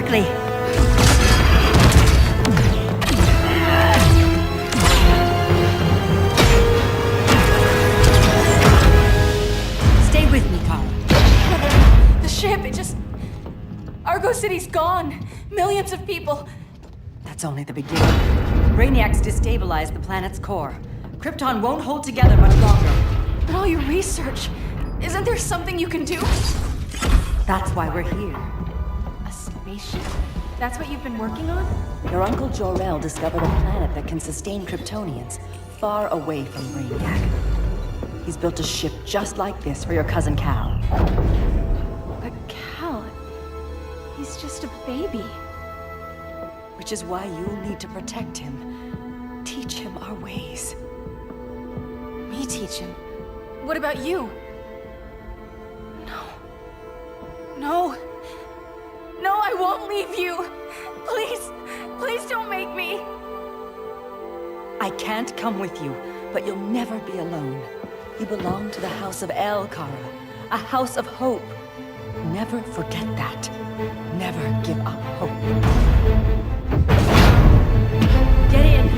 quickly! Stay with me, Kara. The ship, it just... Argo City's gone. Millions of people. That's only the beginning. Brainiac's destabilized the planet's core. Krypton won't hold together much longer. But all your research, isn't there something you can do? That's why we're here. A spaceship? That's what you've been working on? Your Uncle Jor-El discovered a planet that can sustain Kryptonians, far away from Brainiac. He's built a ship just like this for your cousin Cal. But Cal... he's just a baby. Which is why you'll need to protect him. Teach him our ways. Me teach him? What about you? No. No. No, I won't leave you. Please, please don't make me. I can't come with you, but you'll never be alone. You belong to the House of El, Kara. A house of hope. Never forget that. Never give up hope. Get in!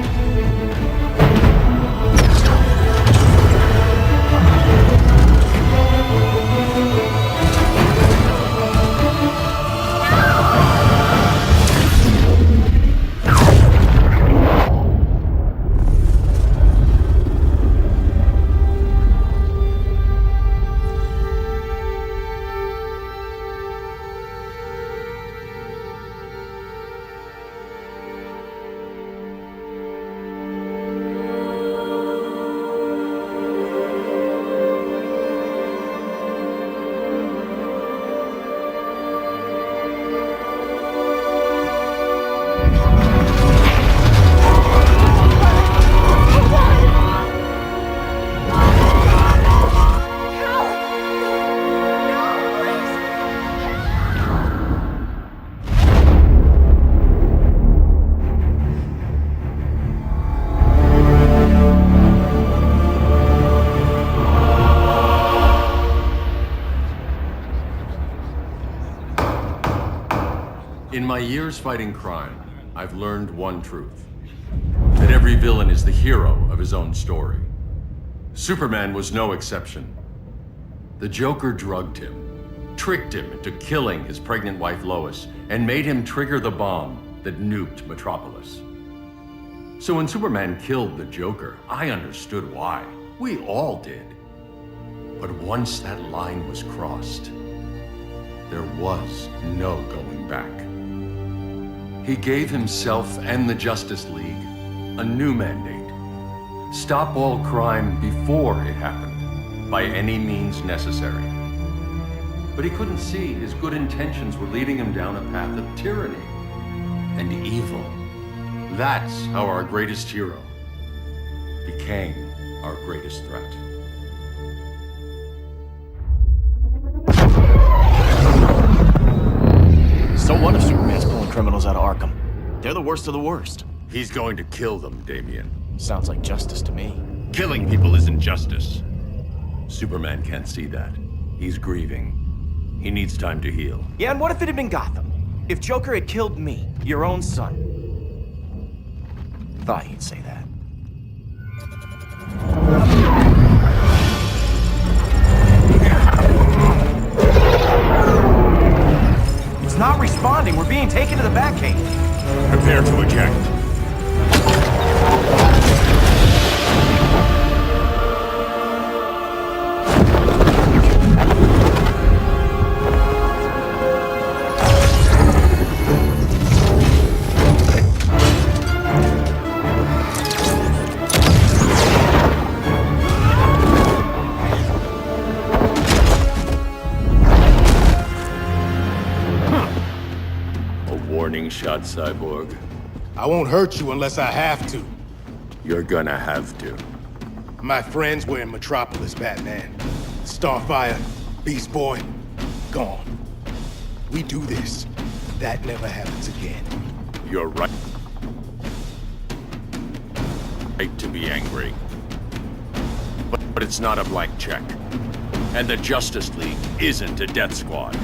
In my years fighting crime, I've learned one truth. That every villain is the hero of his own story. Superman was no exception. The Joker drugged him, tricked him into killing his pregnant wife Lois, and made him trigger the bomb that nuked Metropolis. So when Superman killed the Joker, I understood why. We all did. But once that line was crossed, there was no going back. He gave himself and the Justice League a new mandate. Stop all crime before it happened, by any means necessary. But he couldn't see his good intentions were leading him down a path of tyranny and evil. That's how our greatest hero became our greatest threat. So what if Superman's pulling criminals out of Arkham? They're the worst of the worst. He's going to kill them, Damian. Sounds like justice to me. Killing people isn't justice. Superman can't see that. He's grieving. He needs time to heal. Yeah, and what if it had been Gotham? If Joker had killed me, your own son? Thought he'd say that. It's not responding. We're being taken to the Batcave. Prepare to eject. Warning shot, Cyborg. I won't hurt you unless I have to. You're gonna have to. My friends were in Metropolis, Batman. Starfire, Beast Boy, gone. We do this. That never happens again. You're right. Right to be angry. But it's not a blank check. And the Justice League isn't a death squad.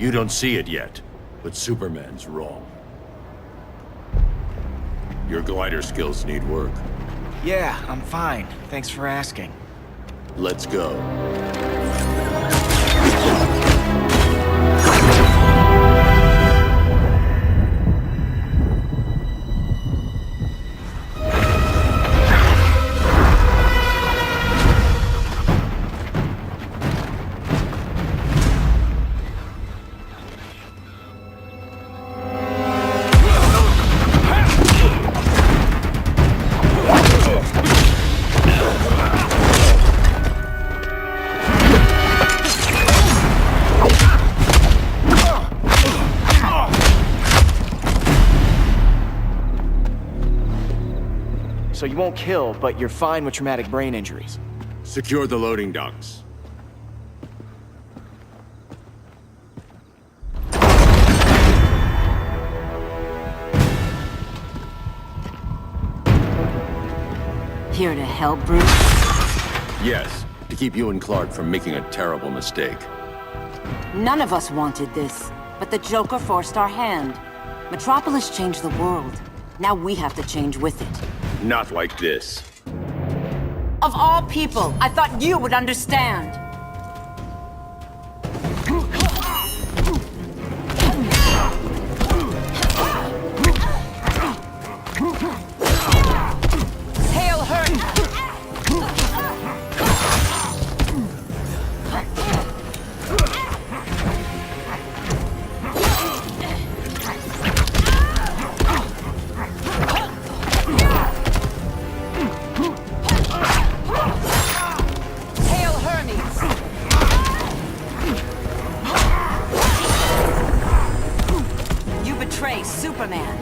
You don't see it yet, but Superman's wrong. Your glider skills need work. Yeah, I'm fine. Thanks for asking. Let's go. So you won't kill, but you're fine with traumatic brain injuries. Secure the loading docks. Here to help, Bruce? Yes, to keep you and Clark from making a terrible mistake. None of us wanted this, but the Joker forced our hand. Metropolis changed the world. Now we have to change with it. Not like this. Of all people, I thought you would understand. Hail Hurt! Hail Hermes! You betray Superman.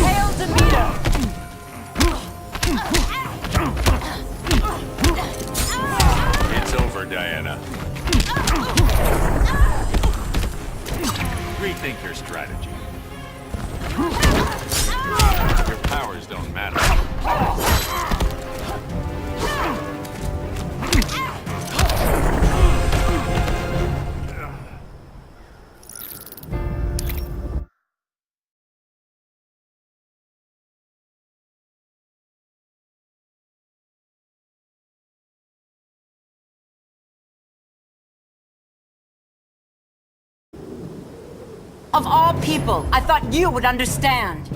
Hail Demeter! It's over, Diana. Rethink your strategy. Your powers don't matter. Of all people, I thought you would understand.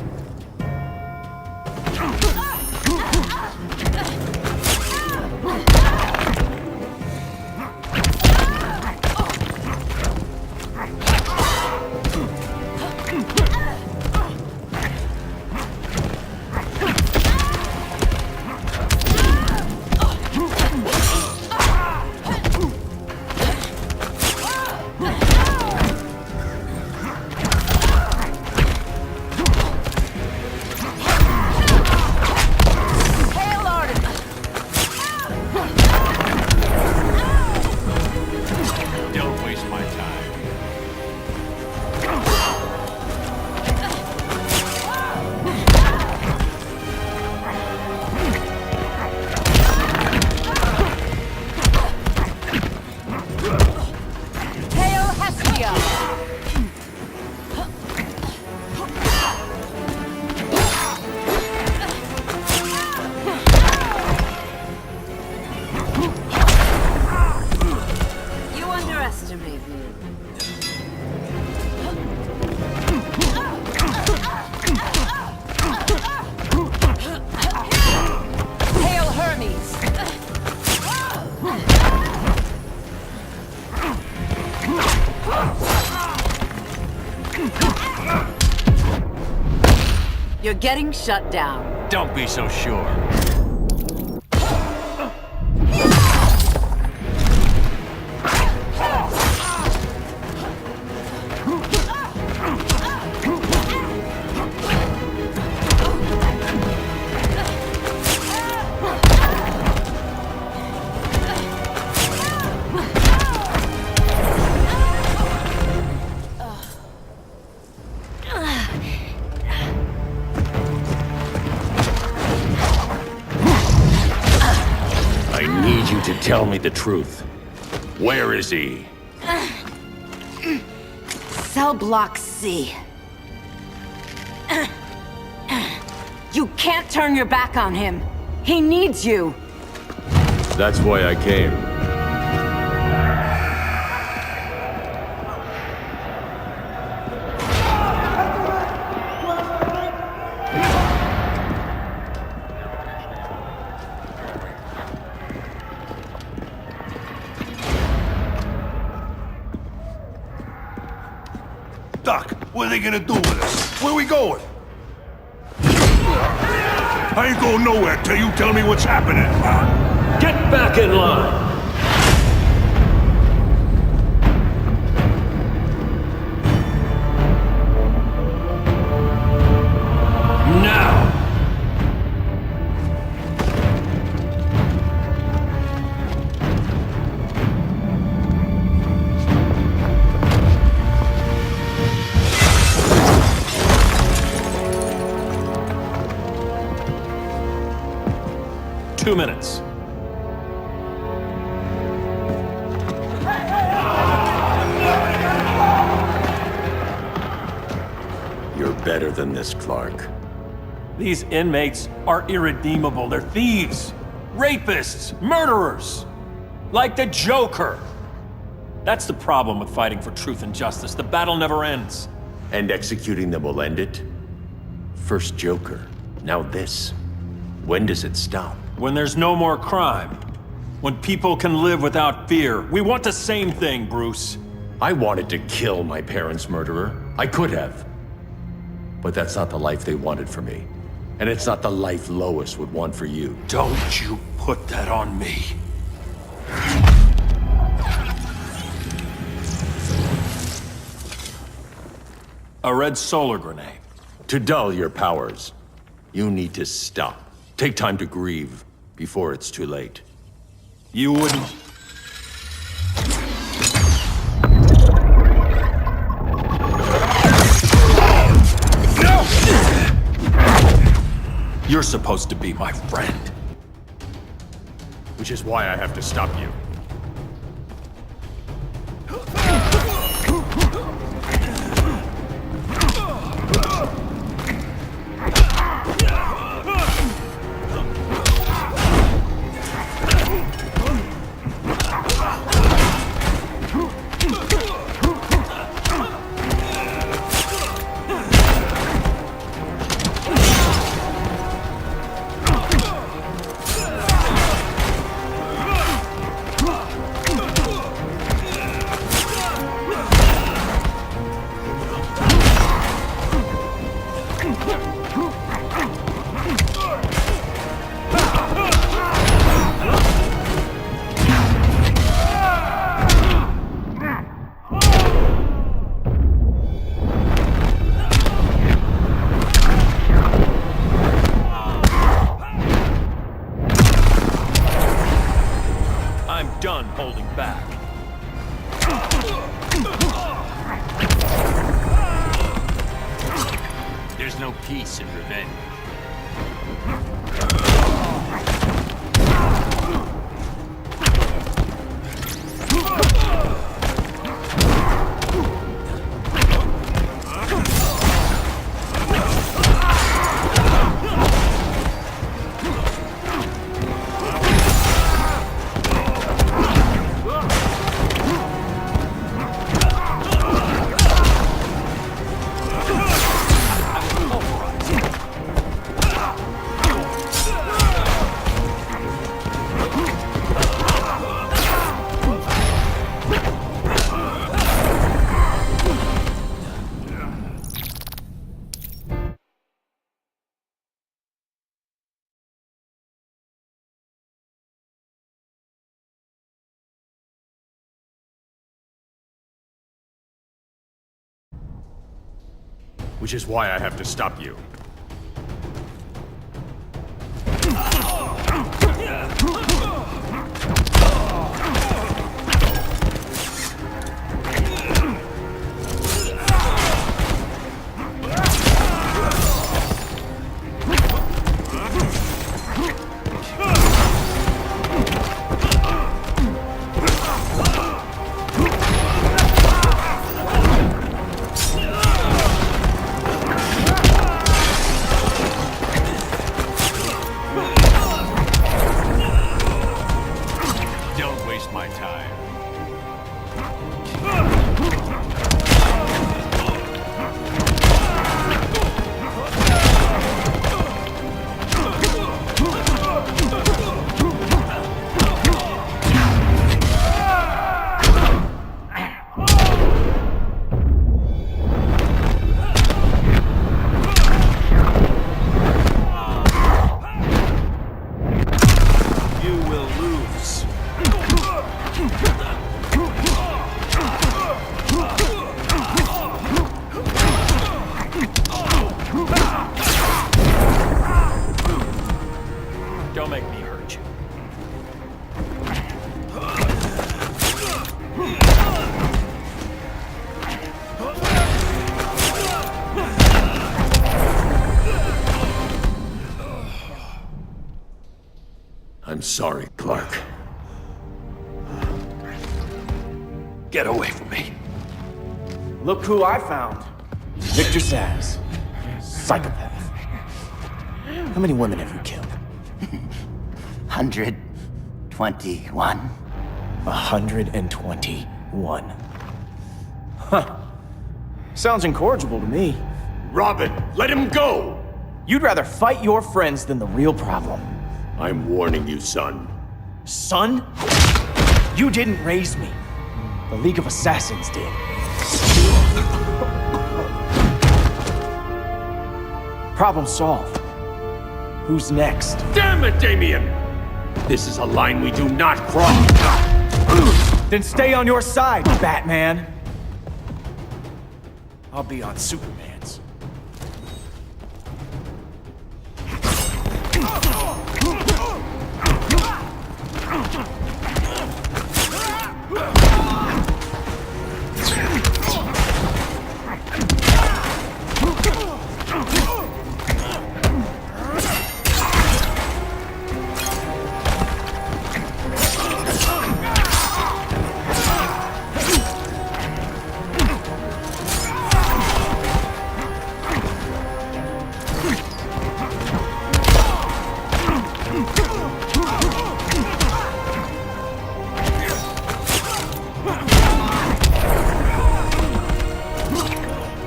Hail Artemis! Don't waste my time. Hail Hestia! You underestimate me. Hail Hermes! You're getting shut down. Don't be so sure. Hail need you to tell me the truth. Where is he? Cell Block C. You can't turn your back on him. He needs you. That's why I came. Doc, what are they gonna do with us? Where we going? I ain't going nowhere till you tell me what's happening. Get back in line! Now! 2 minutes. You're better than this, Clark. These inmates are irredeemable. They're thieves, rapists, murderers. Like the Joker. That's the problem with fighting for truth and justice. The battle never ends. And executing them will end it? First Joker, now this. When does it stop? When there's no more crime. When people can live without fear. We want the same thing, Bruce. I wanted to kill my parents' murderer. I could have. But that's not the life they wanted for me. And it's not the life Lois would want for you. Don't you put that on me. A red solar grenade. To dull your powers, you need to stop. Take time to grieve before it's too late. You wouldn't... You're supposed to be my friend. Which is why I have to stop you. I'm done holding back. There's no peace in revenge. Which is why I have to stop you. Don't make me hurt you. I'm sorry, Clark. Get away from me. Look who I found. Victor Zsasz. Psychopath. How many women have you killed? 121. 121. Huh. Sounds incorrigible to me. Robin, let him go! You'd rather fight your friends than the real problem. I'm warning you, son. Son? You didn't raise me. The League of Assassins did. Problem solved. Who's next? Damn it, Damien! This is a line we do not cross. Then stay on your side, Batman. I'll be on Superman's.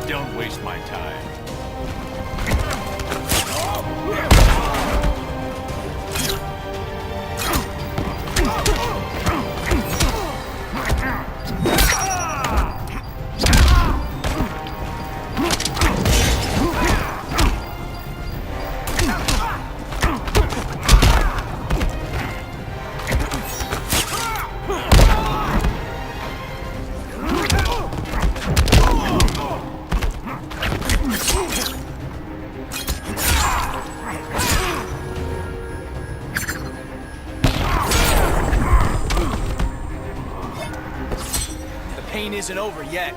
Don't waste my time. The pain isn't over yet.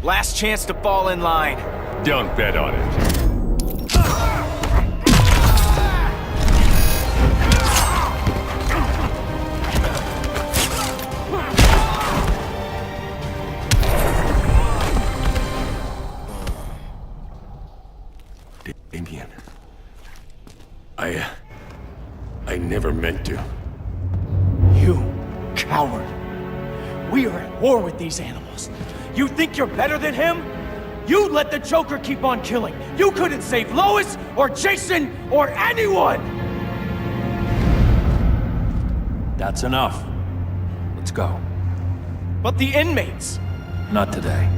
Last chance to fall in line. Don't bet on it. Damien. I never meant to. You coward. We are at war with these animals. You think you're better than him? You let the Joker keep on killing. You couldn't save Lois, or Jason, or anyone! That's enough. Let's go. But the inmates! Not today.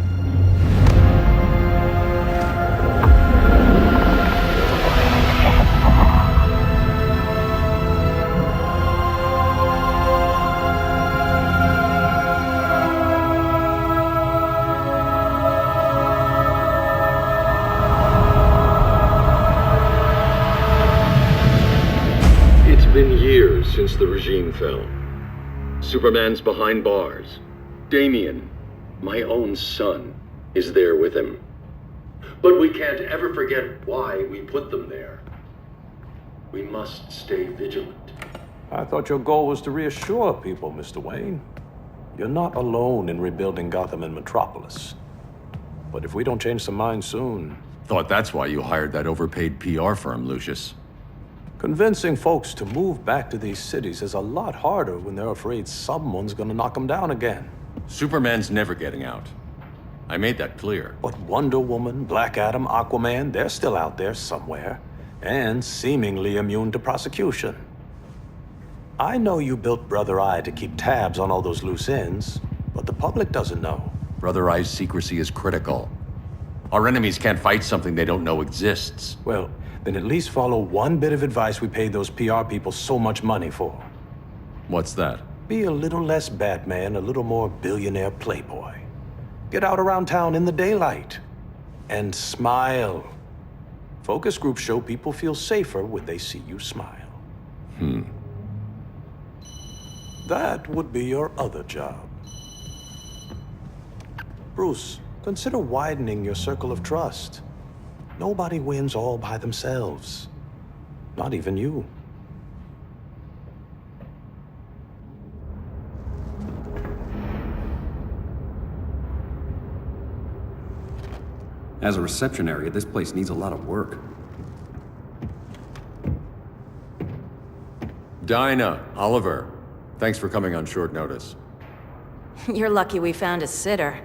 It's been years since the regime fell. Superman's behind bars. Damien, my own son, is there with him. But we can't ever forget why we put them there. We must stay vigilant. I thought your goal was to reassure people, Mr. Wayne. You're not alone in rebuilding Gotham and Metropolis. But if we don't change some minds soon... Thought that's why you hired that overpaid PR firm, Lucius. Convincing folks to move back to these cities is a lot harder when they're afraid someone's gonna knock them down again. Superman's never getting out. I made that clear. But Wonder Woman, Black Adam, Aquaman, they're still out there somewhere. And seemingly immune to prosecution. I know you built Brother Eye to keep tabs on all those loose ends, but the public doesn't know. Brother Eye's secrecy is critical. Our enemies can't fight something they don't know exists. Well, then at least follow one bit of advice we paid those PR people so much money for. What's that? Be a little less Batman, a little more billionaire playboy. Get out around town in the daylight. And smile. Focus groups show people feel safer when they see you smile. That would be your other job. Bruce, consider widening your circle of trust. Nobody wins all by themselves. Not even you. As a reception area, this place needs a lot of work. Dinah, Oliver, thanks for coming on short notice. You're lucky we found a sitter.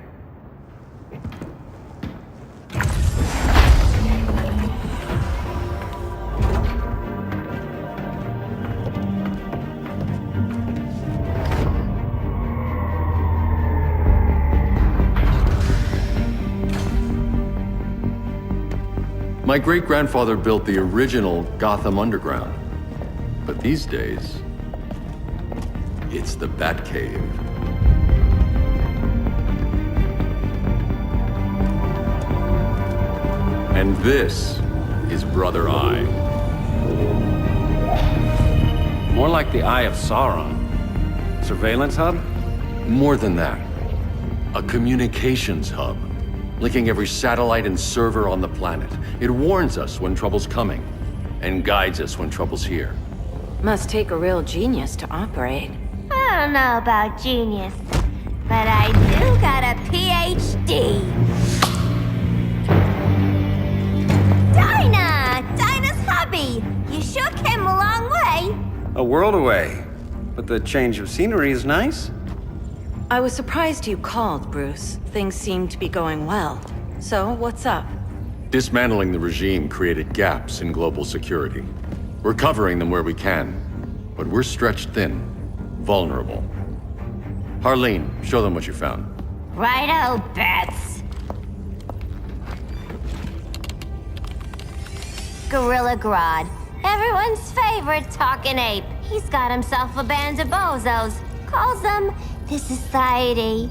My great-grandfather built the original Gotham Underground. But these days, it's the Batcave. And this is Brother Eye. More like the Eye of Sauron. Surveillance hub? More than that. A communications hub, linking every satellite and server on the planet. It warns us when trouble's coming, and guides us when trouble's here. Must take a real genius to operate. I don't know about genius, but I do got a PhD. Dinah's hubby. You sure came a long way. A world away. But the change of scenery is nice. I was surprised you called, Bruce. Things seem to be going well. So, what's up? Dismantling the regime created gaps in global security. We're covering them where we can, but we're stretched thin, vulnerable. Harleen, show them what you found. Righto, Bats. Gorilla Grodd. Everyone's favorite talking ape. He's got himself a band of bozos. Calls them the Society.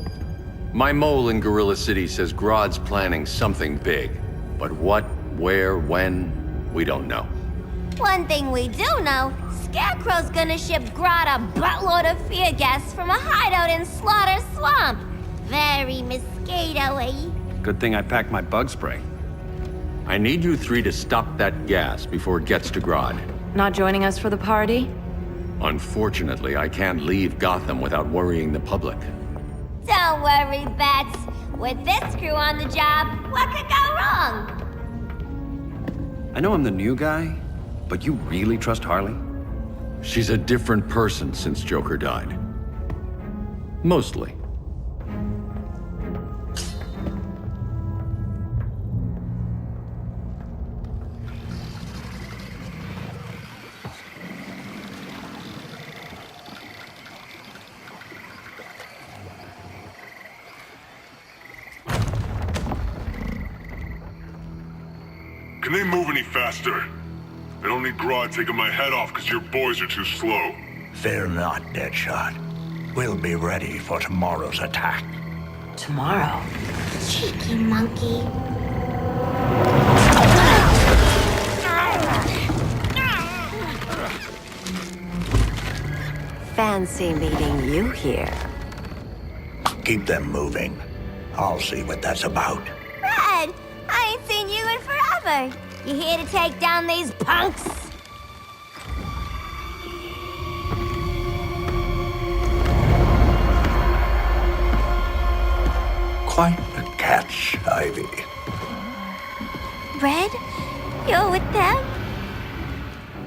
My mole in Gorilla City says Grodd's planning something big. But what, where, when, we don't know. One thing we do know, Scarecrow's gonna ship Grodd a buttload of fear gas from a hideout in Slaughter Swamp. Very mosquito-y. Good thing I packed my bug spray. I need you three to stop that gas before it gets to Grodd. Not joining us for the party? Unfortunately, I can't leave Gotham without worrying the public. Don't worry, Bats. With this crew on the job, what could go wrong? I know I'm the new guy, but you really trust Harley? She's a different person since Joker died. Mostly. Can they move any faster? I don't need Grodd taking my head off because your boys are too slow. Fear not, Deadshot. We'll be ready for tomorrow's attack. Tomorrow? Cheeky monkey. Fancy meeting you here. Keep them moving. I'll see what that's about. Red, I ain't seen you in forever. You here to take down these punks? Quite a catch, Ivy. Red, you're with them?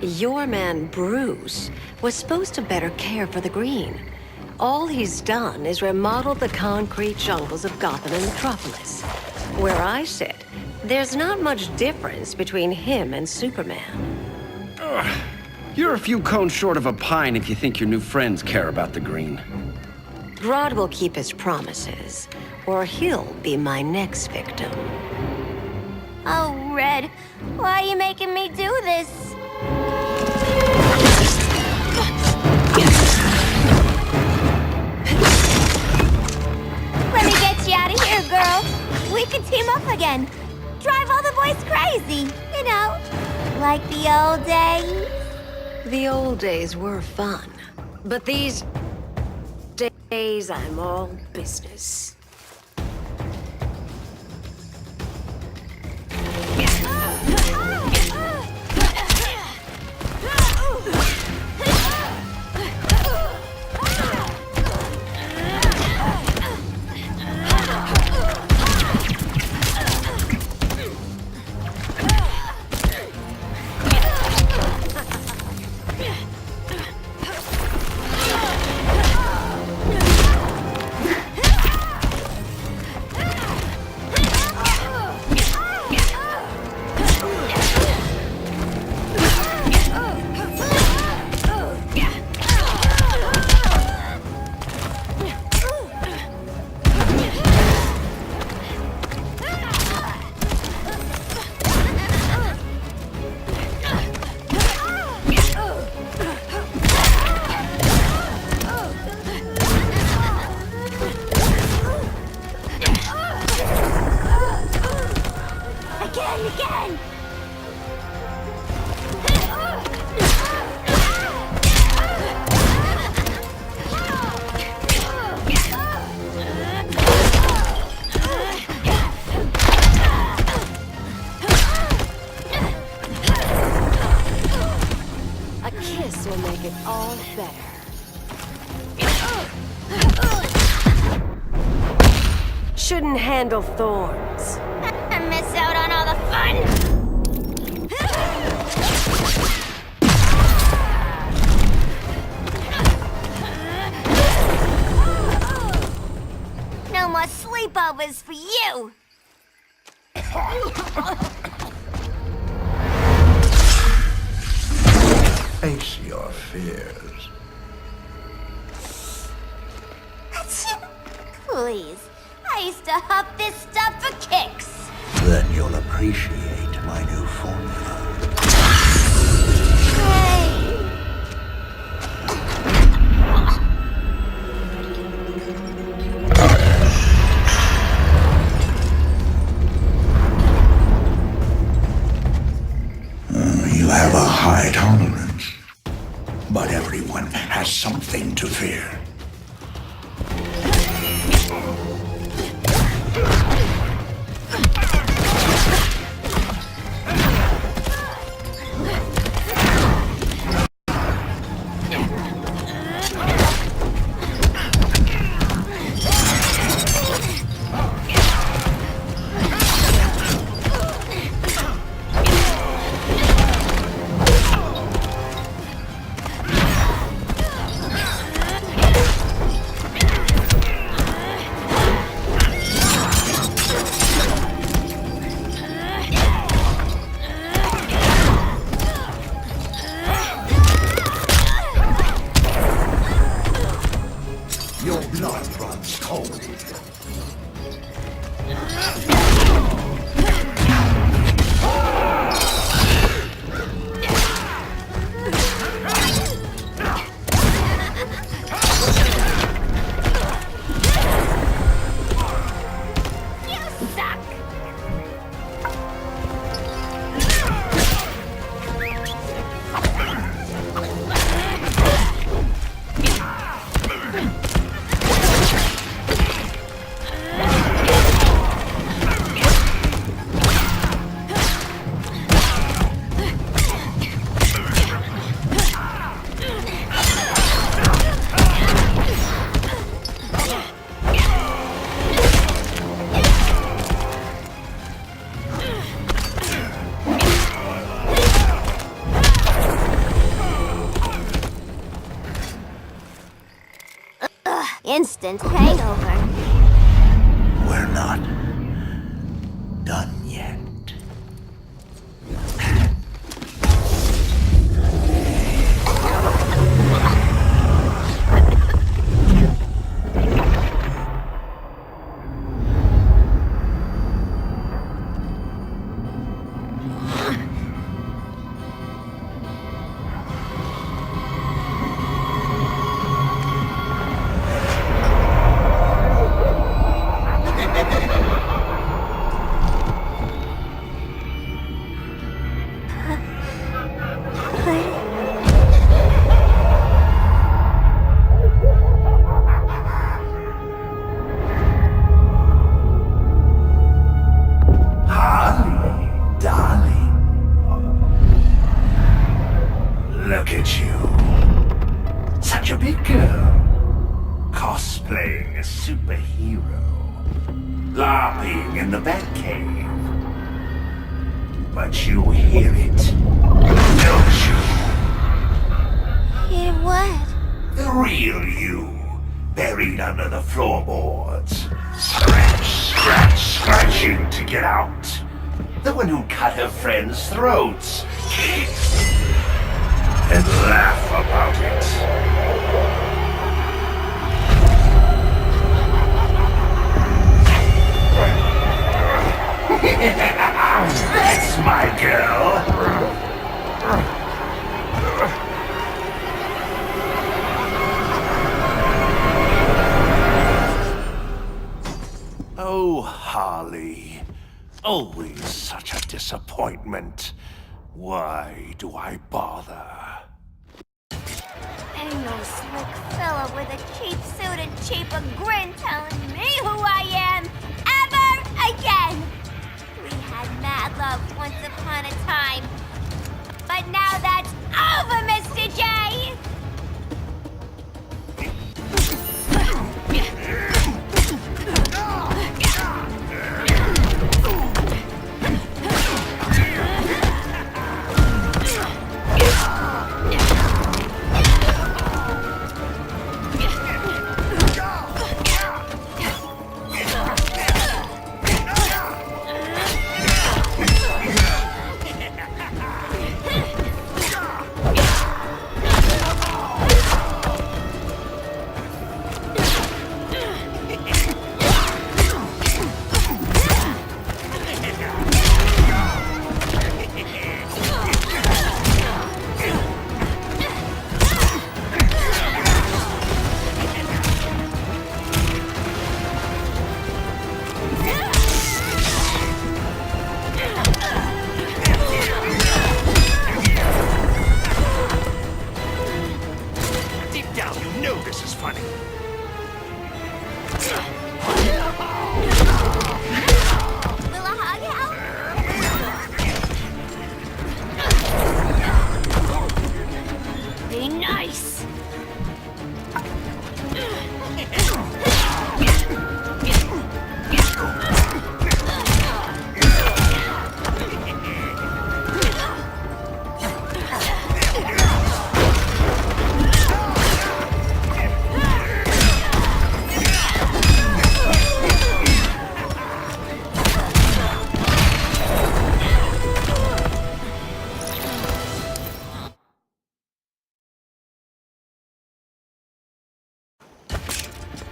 Your man, Bruce, was supposed to better care for the green. All he's done is remodel the concrete jungles of Gotham and Metropolis. Where I sit, there's not much difference between him and Superman. You're a few cones short of a pine if you think your new friends care about the green. Grodd will keep his promises, or he'll be my next victim. Oh, Red, why are you making me do this? Let me get you out of here, girl. We could team up again. Drive all the boys crazy, you know, like the old days. The old days were fun, but these days I'm all business. Again! A kiss will make it all better. Shouldn't handle thorns. I miss out on all the fun! No more sleepovers for you! Face your fears. Please, I used to huff this stuff for kicks. Then you'll appreciate my new formula. Hey. You have a high tolerance, but everyone has something to fear. Your blood runs cold. Instant hangover. We're not done yet. Look at you. Such a big girl. Cosplaying a superhero. LARPing in the Batcave. But you hear it, don't you? Hear what? The real you, buried under the floorboards. Scratch, scratch, scratching to get out. The one who cut her friends' throats. And laugh about it. That's my girl. Oh, Harley. Always such a disappointment. Why do I bother? Ain't no slick fella with a cheap suit and cheaper grin telling me who I am ever again. We had mad love once upon a time, but now that's over, Mr. J.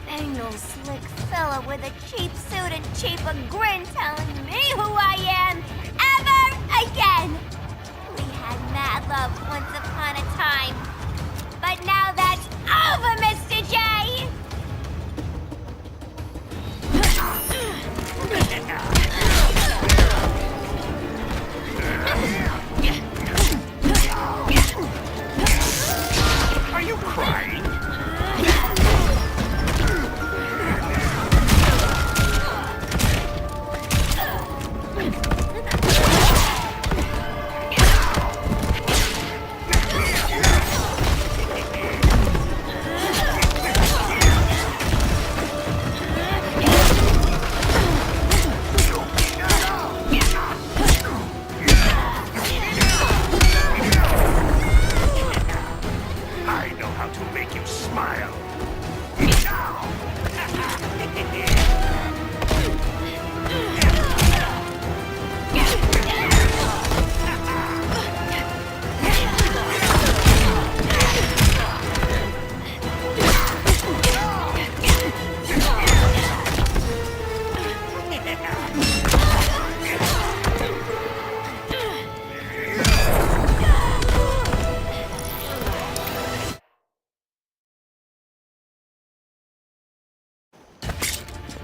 Ain't no slick fella with a cheap suit and cheaper grin telling me who I am ever again. We had mad love once upon a time, but now that's over, Mr. J. Are you crying?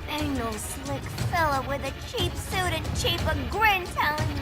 Ain't no slick fella with a cheap suit and cheaper grin telling